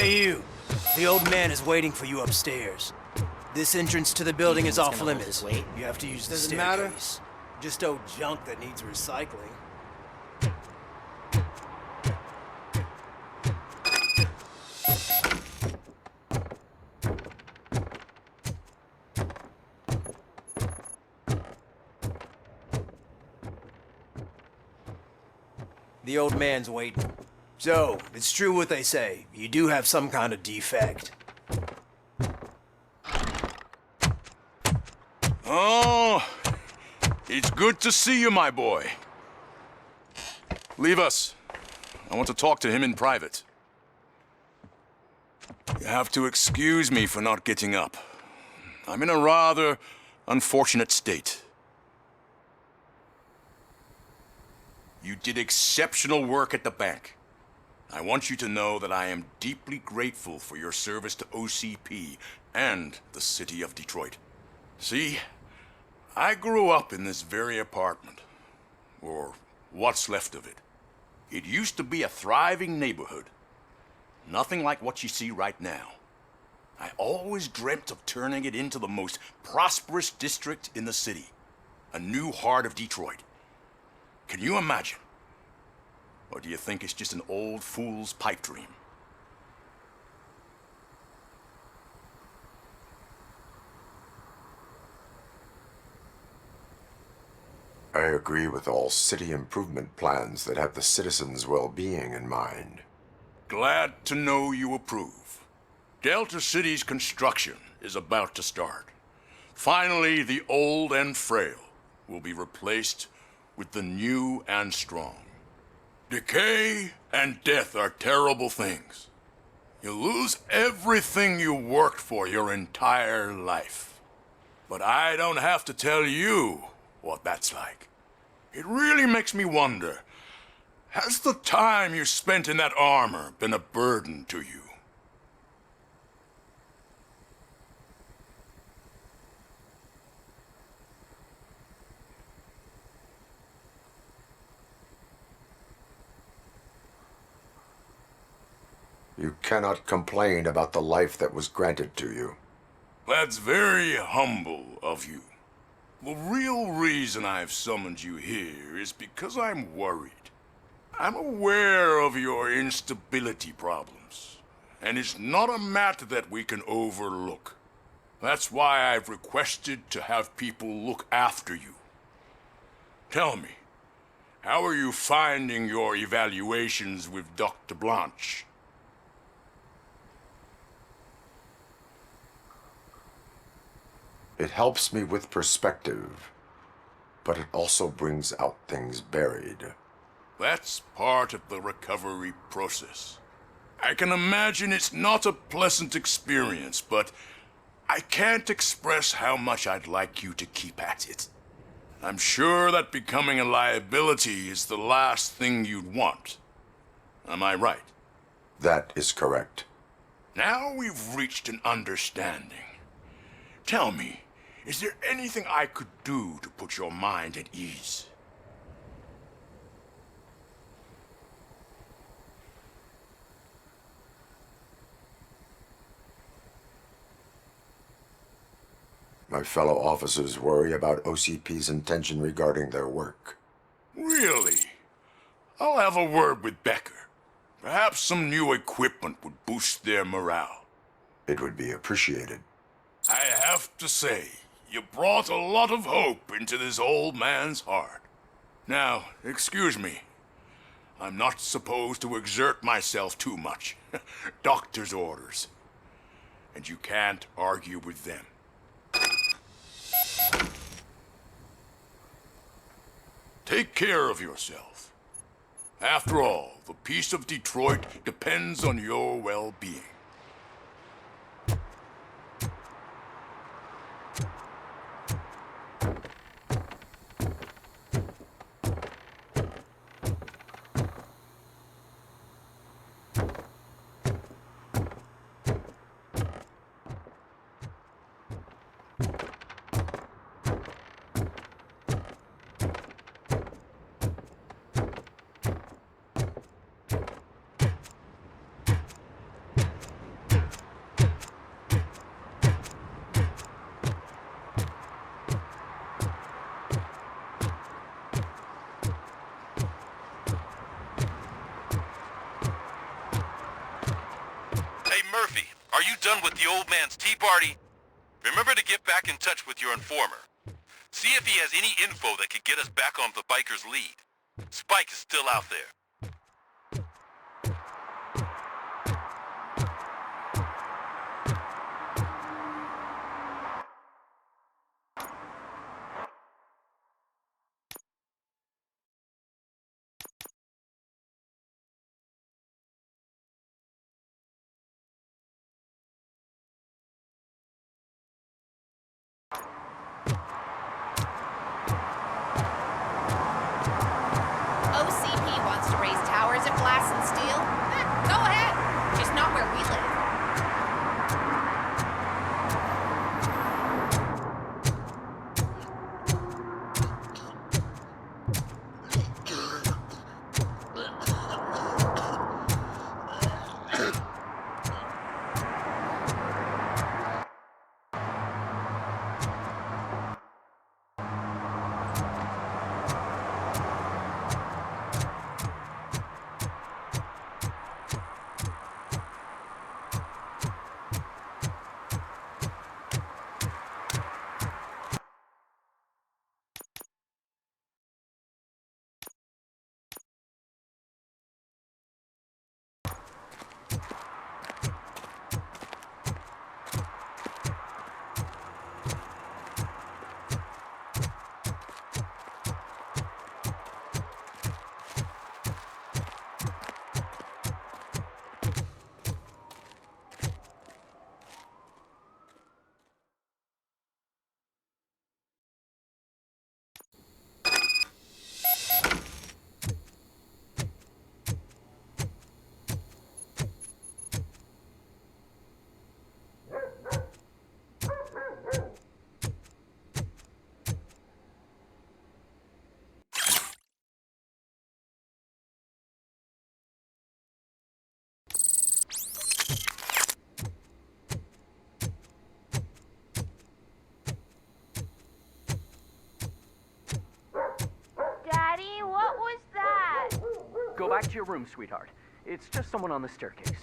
Hey, you. The old man is waiting for you upstairs. This entrance to the building is off limits. You have to use the staircase. Just old junk that needs recycling. The old man's waiting. So, it's true what they say. You do have some kind of defect. Oh, it's good to see you, my boy. Leave us. I want to talk to him in private. You have to excuse me for not getting up. I'm in a rather unfortunate state. You did exceptional work at the bank. I want you to know that I am deeply grateful for your service to OCP and the city of Detroit. See, I grew up in this very apartment, or what's left of it. It used to be a thriving neighborhood. Nothing like what you see right now. I always dreamt of turning it into the most prosperous district in the city. A new heart of Detroit. Can you imagine? Or do you think it's just an old fool's pipe dream? I agree with all city improvement plans that have the citizens' well-being in mind. Glad to know you approve. Delta City's construction is about to start. Finally, the old and frail will be replaced with the new and strong. Decay and death are terrible things. You lose everything you worked for your entire life. But I don't have to tell you what that's like. It really makes me wonder, has the time you spent in that armor been a burden to you? You cannot complain about the life that was granted to you. That's very humble of you. The real reason I've summoned you here is because I'm worried. I'm aware of your instability problems, and it's not a matter that we can overlook. That's why I've requested to have people look after you. Tell me, how are you finding your evaluations with Dr. Blanche? It helps me with perspective, but it also brings out things buried. That's part of the recovery process. I can imagine it's not a pleasant experience, but I can't express how much I'd like you to keep at it. I'm sure that becoming a liability is the last thing you'd want. Am I right? That is correct. Now we've reached an understanding. Tell me, is there anything I could do to put your mind at ease? My fellow officers worry about OCP's intention regarding their work. Really? I'll have a word with Becker. Perhaps some new equipment would boost their morale. It would be appreciated. I have to say, you brought a lot of hope into this old man's heart. Now, excuse me. I'm not supposed to exert myself too much. Doctor's orders. And you can't argue with them. Take care of yourself. After all, the peace of Detroit depends on your well-being. done with the old man's tea party, remember to get back in touch with your informer. See if he has any info that could get us back on the biker's lead. Spike is still out there. OCP wants to raise towers of glass and steel? Go ahead. Just not where we live. Daddy, what was that? Go back to your room, sweetheart. It's just someone on the staircase.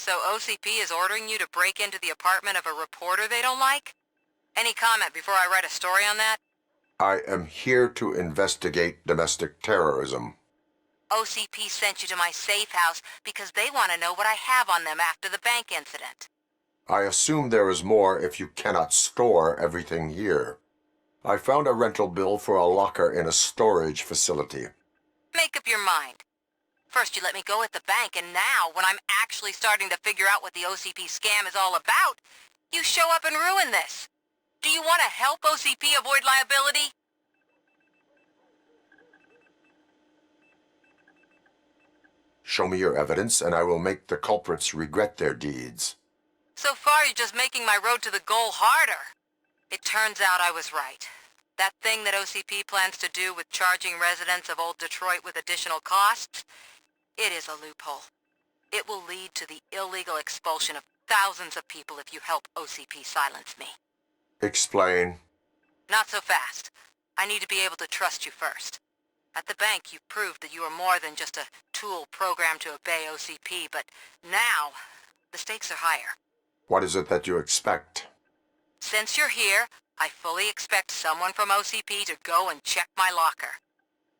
So OCP is ordering you to break into the apartment of a reporter they don't like? Any comment before I write a story on that? I am here to investigate domestic terrorism. OCP sent you to my safe house because they want to know what I have on them after the bank incident. I assume there is more if you cannot store everything here. I found a rental bill for a locker in a storage facility. Make up your mind. First you let me go at the bank, and now, when I'm actually starting to figure out what the OCP scam is all about, you show up and ruin this. Do you want to help OCP avoid liability? Show me your evidence, and I will make the culprits regret their deeds. So far, you're just making my road to the goal harder. It turns out I was right. That thing that OCP plans to do with charging residents of Old Detroit with additional costs, it is a loophole. It will lead to the illegal expulsion of thousands of people if you help OCP silence me. Explain. Not so fast. I need to be able to trust you first. At the bank, you proved that you are more than just a tool programmed to obey OCP, but now, the stakes are higher. What is it that you expect? Since you're here, I fully expect someone from OCP to go and check my locker.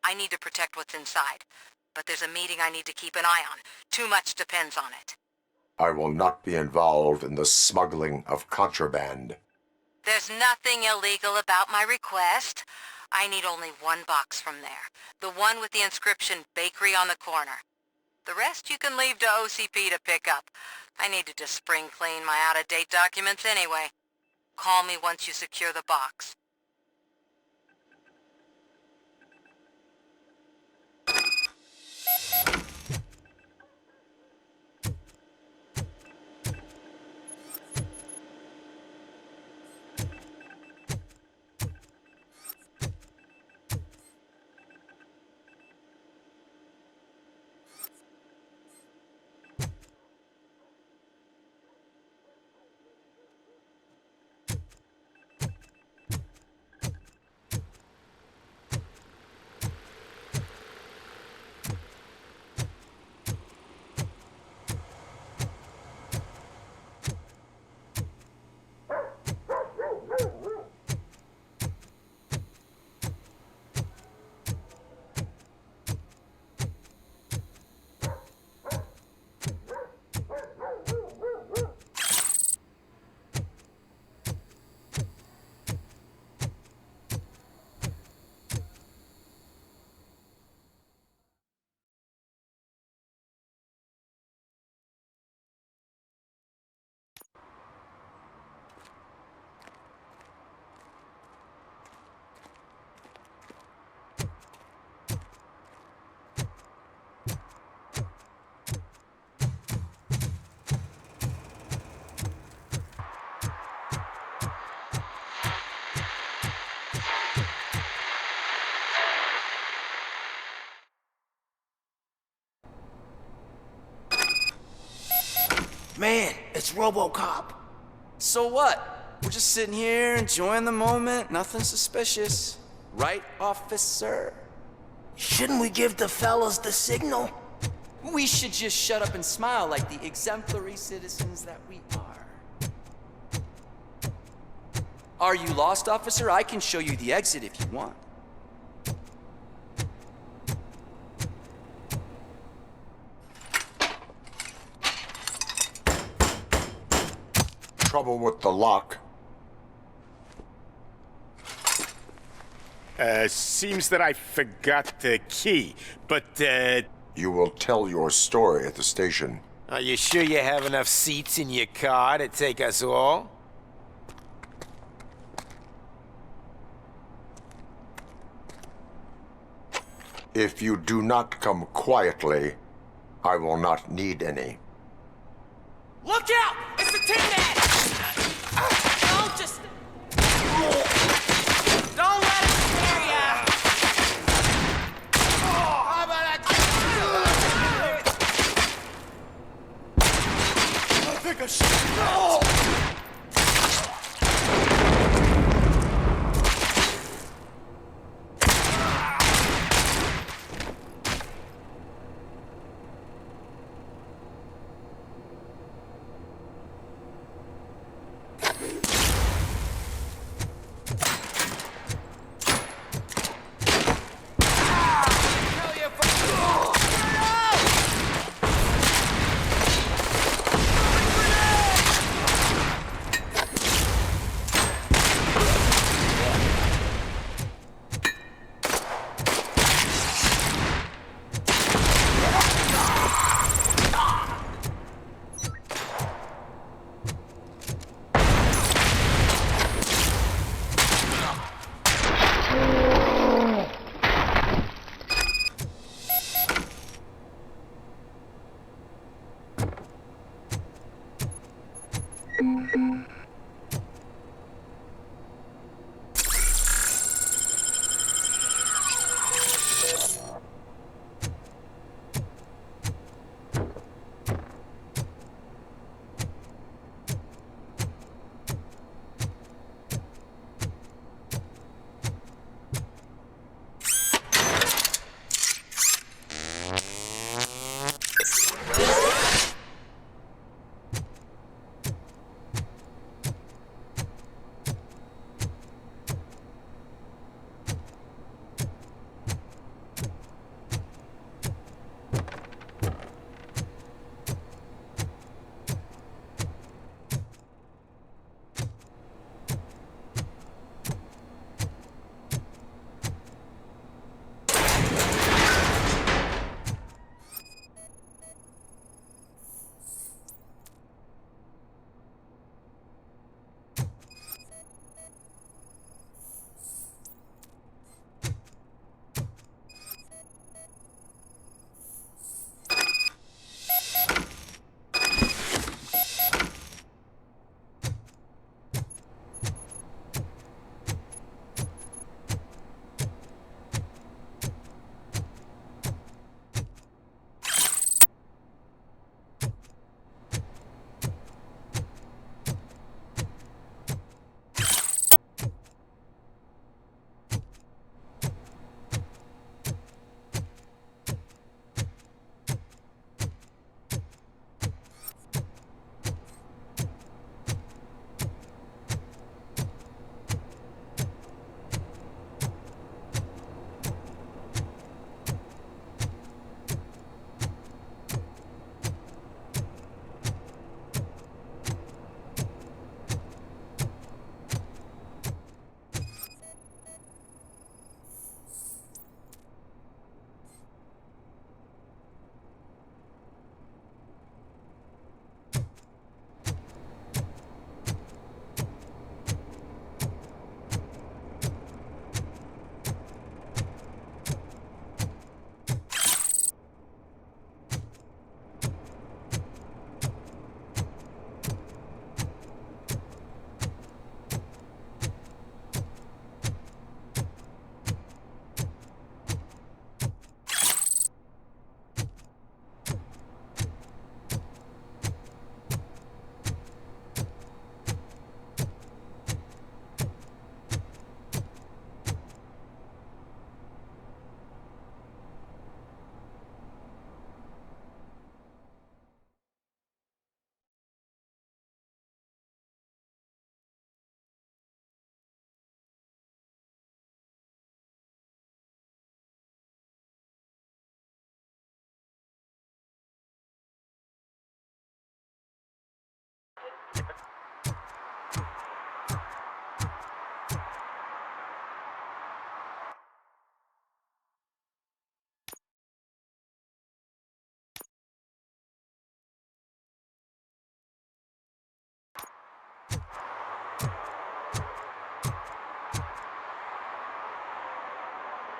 I need to protect what's inside, but there's a meeting I need to keep an eye on. Too much depends on it. I will not be involved in the smuggling of contraband. There's nothing illegal about my request. I need only one box from there. The one with the inscription Bakery on the corner. The rest you can leave to OCP to pick up. I need to just spring clean my out-of-date documents anyway. Call me once you secure the box. Man, it's Robocop. So what? We're just sitting here enjoying the moment, nothing suspicious. Right, officer? Shouldn't we give the fellas the signal? We should just shut up and smile like the exemplary citizens that we are. Are you lost, officer? I can show you the exit if you want. Trouble with the lock. Seems that I forgot the key, but, You will tell your story at the station. Are you sure you have enough seats in your car to take us all? If you do not come quietly, I will not need any. Look out! It's the tin man! Don't just...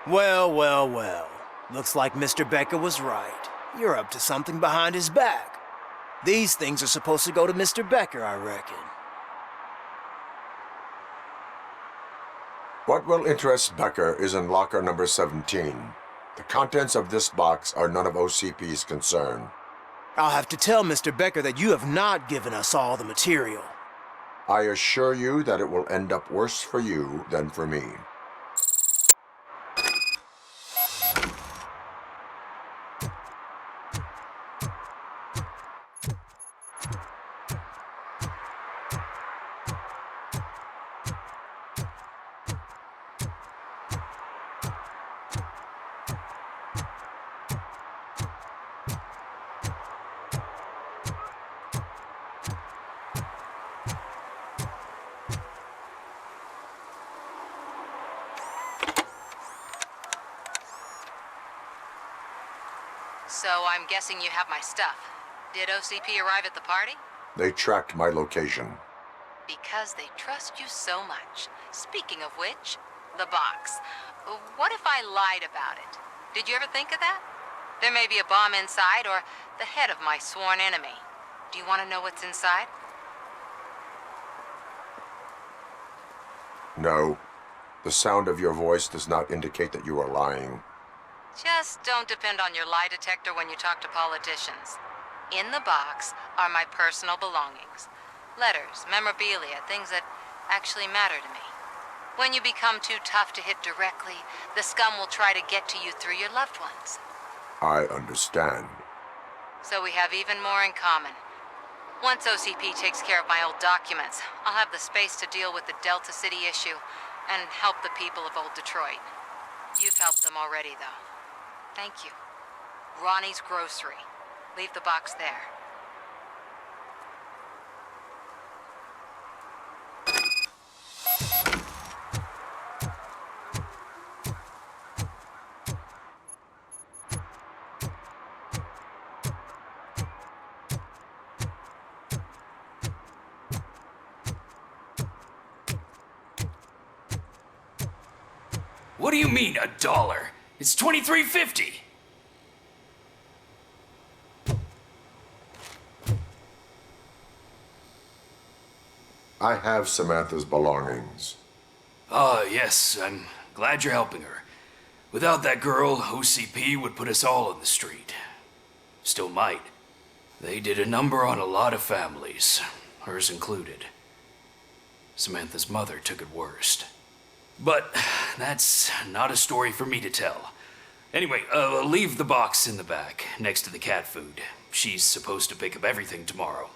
Well, well, well. Looks like Mr. Becker was right. You're up to something behind his back. These things are supposed to go to Mr. Becker, I reckon. What will interest Becker is in locker number 17. The contents of this box are none of OCP's concern. I'll have to tell Mr. Becker that you have not given us all the material. I assure you that it will end up worse for you than for me. So I'm guessing you have my stuff. Did OCP arrive at the party? They tracked my location. Because they trust you so much. Speaking of which, the box. What if I lied about it? Did you ever think of that? There may be a bomb inside or the head of my sworn enemy. Do you want to know what's inside? No. The sound of your voice does not indicate that you are lying. Just don't depend on your lie detector when you talk to politicians. In the box are my personal belongings. Letters, memorabilia, things that actually matter to me. When you become too tough to hit directly, the scum will try to get to you through your loved ones. I understand. So we have even more in common. Once OCP takes care of my old documents, I'll have the space to deal with the Delta City issue and help the people of old Detroit. You've helped them already, though. Thank you. Ronnie's Grocery. Leave the box there. What do you mean, $1? It's $23.50. I have Samantha's belongings. Ah, yes, I'm glad you're helping her. Without that girl, OCP would put us all on the street. Still might. They did a number on a lot of families, hers included. Samantha's mother took it worst. But that's not a story for me to tell. Anyway, leave the box in the back, next to the cat food. She's supposed to pick up everything tomorrow.